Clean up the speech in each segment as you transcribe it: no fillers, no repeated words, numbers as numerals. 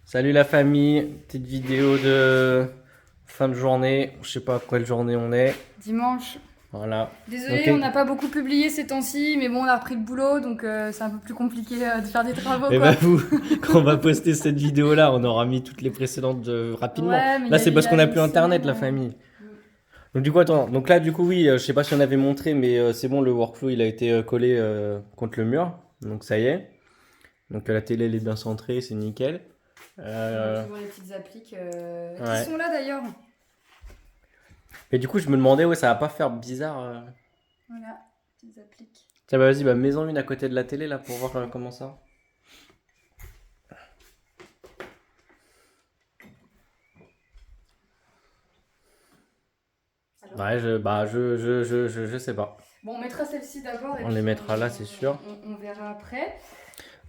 Salut la famille, petite vidéo de fin de journée. Je sais pas à quelle journée on est. Dimanche. Voilà. Désolée, Ok. on n'a pas beaucoup publié ces temps-ci, mais bon, on a repris le boulot, donc c'est un peu plus compliqué de faire des travaux, Et quoi. bah vous, quand on va poster cette vidéo là, on aura mis toutes les précédentes rapidement. Ouais, mais Là c'est il parce y qu'on a a une plus internet semaine, la famille. Donc du coup attends, donc là du coup oui, je sais pas si on avait montré, mais c'est bon, le workflow il a été collé contre le mur. Donc ça y est. Donc la télé elle est bien centrée, c'est nickel. On a Euh, toujours les petites appliques qui ouais. sont là d'ailleurs. Et du coup je me demandais, ouais, ça va pas faire bizarre. Voilà, petites appliques. Tiens bah vas-y, bah mets-en une à côté de la télé là pour voir comment ça. Alors, Ouais, je sais pas. bon, on mettra celle-ci d'abord. On les mettra là, c'est sûr. On verra après.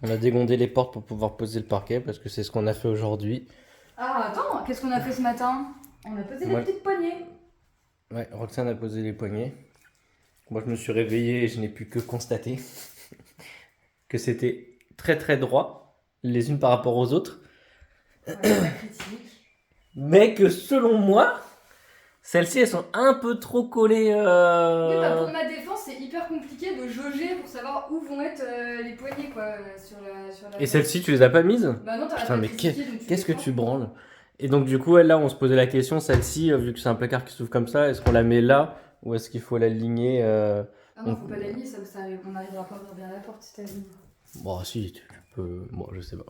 On a dégondé les portes pour pouvoir poser le parquet parce que c'est ce qu'on a fait aujourd'hui. Ah, attends, qu'est-ce qu'on a fait ce matin? On a posé Moi- les petites poignées. Ouais, Roxane a posé les poignets. Moi, je me suis réveillé et je n'ai pu que constater que c'était très très droit, les unes par rapport aux autres. Ouais, pas critique. Mais que selon moi, celles-ci, elles sont un peu trop collées. Oui, bah pour ma défense, c'est hyper compliqué de jauger pour savoir où vont être les poignées, quoi, sur la Et celles-ci, tu les as pas mises? Bah non, t'as Putain, la mais critiqué, donc qu'est-ce que les tu prends. branles? Et donc, du coup, là, on se posait la question, celle-ci, vu que c'est un placard qui s'ouvre comme ça, est-ce qu'on la met là ou est-ce qu'il faut l'aligner Ah non, faut pas l'aligner, on n'arrivera pas à ouvrir bien la porte si t'alignes. Bon, si, tu peux. Bon, je sais pas.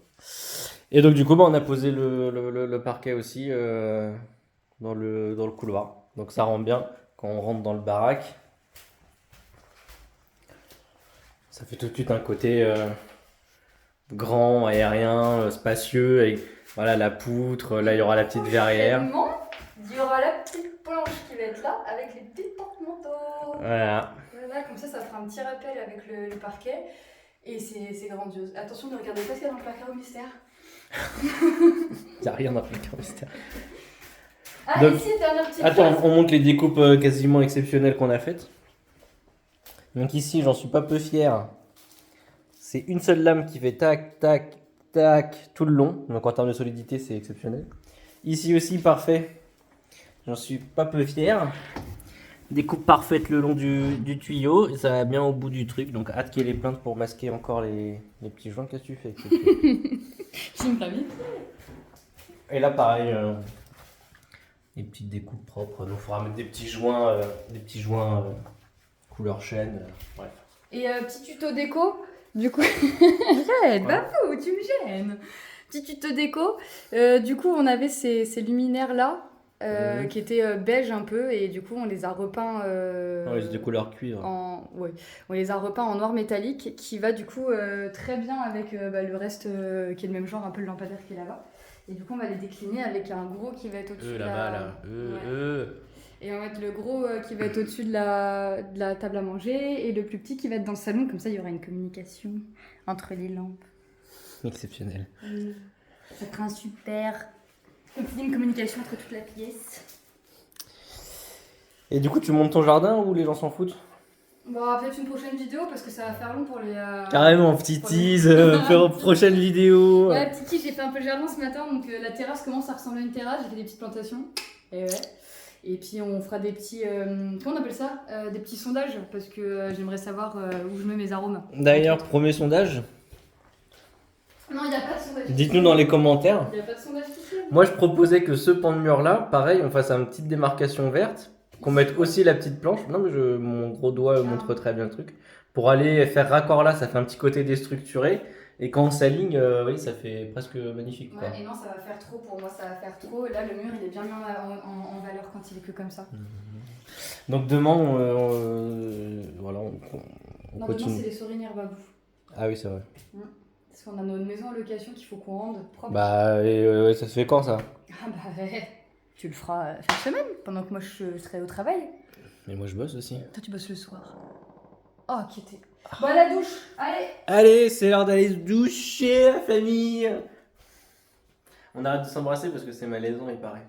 Et donc, du coup, bah, on a posé le parquet aussi dans le couloir. Donc, ça rend bien quand on rentre dans le baraque. Ça fait tout de suite un côté grand, aérien, spacieux. Et voilà, la poutre. Là, il y aura la petite verrière. Prochainement, il y aura la petite planche qui va être là avec les petits porte-manteaux. Voilà. Voilà, comme ça fera un petit rappel avec le parquet. Et c'est grandiose. Attention, ne regardez pas ce qu'il y a dans le placard au mystère. Il n'y a rien dans le placard mystère. Ah, Donc, ici, dernière petite Attends, chose. on montre les découpes quasiment exceptionnelles qu'on a faites. Donc ici, j'en suis pas peu fier. C'est une seule lame qui fait tac, tac, tac tout le long. Donc en termes de solidité, c'est exceptionnel. Ici aussi, parfait. J'en suis pas peu fier. Découpe parfaite le long du tuyau. Et ça va bien au bout du truc. Donc hâte qu'il y ait les plaintes pour masquer encore les petits joints. Qu'est-ce que tu fais avec ce truc? Filme pas vite. Et là, pareil. Les petites découpes propres. Donc il faudra mettre des petits joints, couleur chêne. Bref. Et petit tuto déco, du coup. Arrête, Ouais. Bafou, tu me gênes. Petit tuto déco. Du coup, on avait ces luminaires là. Mhm. Qui étaient beige un peu, et du coup on les a repeints Ouais, c'est des couleurs cuivre. ouais, on les a repeints en noir métallique, qui va du coup très bien avec le reste qui est le même genre, un peu le lampadaire qui est là-bas. Et du coup on va les décliner avec un gros qui va être au-dessus de Là-bas, la... là. Ouais. Et on va mettre le gros qui va être au-dessus de la table à manger, et le plus petit qui va être dans le salon, comme ça il y aura une communication entre les lampes. Exceptionnel. Ça fera un super... une communication entre toute la pièce. Et du coup, tu montes ton jardin ou les gens s'en foutent? Bon, peut-être une prochaine vidéo parce que ça va faire long pour les. Carrément, petit pour les- tease, prochaine vidéo. Ouais, petit j'ai fait un peu le jardin ce matin, donc la terrasse commence à ressembler à une terrasse. J'ai fait des petites plantations. Et ouais. Et puis on fera des petits. Comment on appelle ça? Des petits sondages, parce que j'aimerais savoir où je mets mes arômes. D'ailleurs, premier sondage, Non, il n'y a pas de sondage. dites-nous dans les commentaires. Il n'y a pas de sondage tout seul. Moi, je proposais que ce pan de mur là, pareil, on fasse une petite démarcation verte, qu'on mette aussi la petite planche. Non, mais mon gros doigt montre très bien le truc. Pour aller faire raccord là, ça fait un petit côté déstructuré. Et quand on s'aligne, oui, ça fait presque magnifique. Quoi. Ouais, et non, ça va faire trop pour moi, ça va faire trop. Là, le mur il est bien mis en valeur quand il est que comme ça. Donc demain, voilà, on Non, demain, continue. c'est les sorinières babou. Ah oui, c'est vrai. Parce qu'on a notre maison en location qu'il faut qu'on rende propre. Bah, ça se fait quand ça? Ah bah ouais, tu le feras cette semaine, pendant que moi je serai au travail. Mais moi je bosse aussi. Toi tu bosses le soir. Oh, qui était. Bon, à la douche, allez. Allez, c'est l'heure d'aller se doucher, la famille. On arrête de s'embrasser parce que c'est malaisant, il paraît.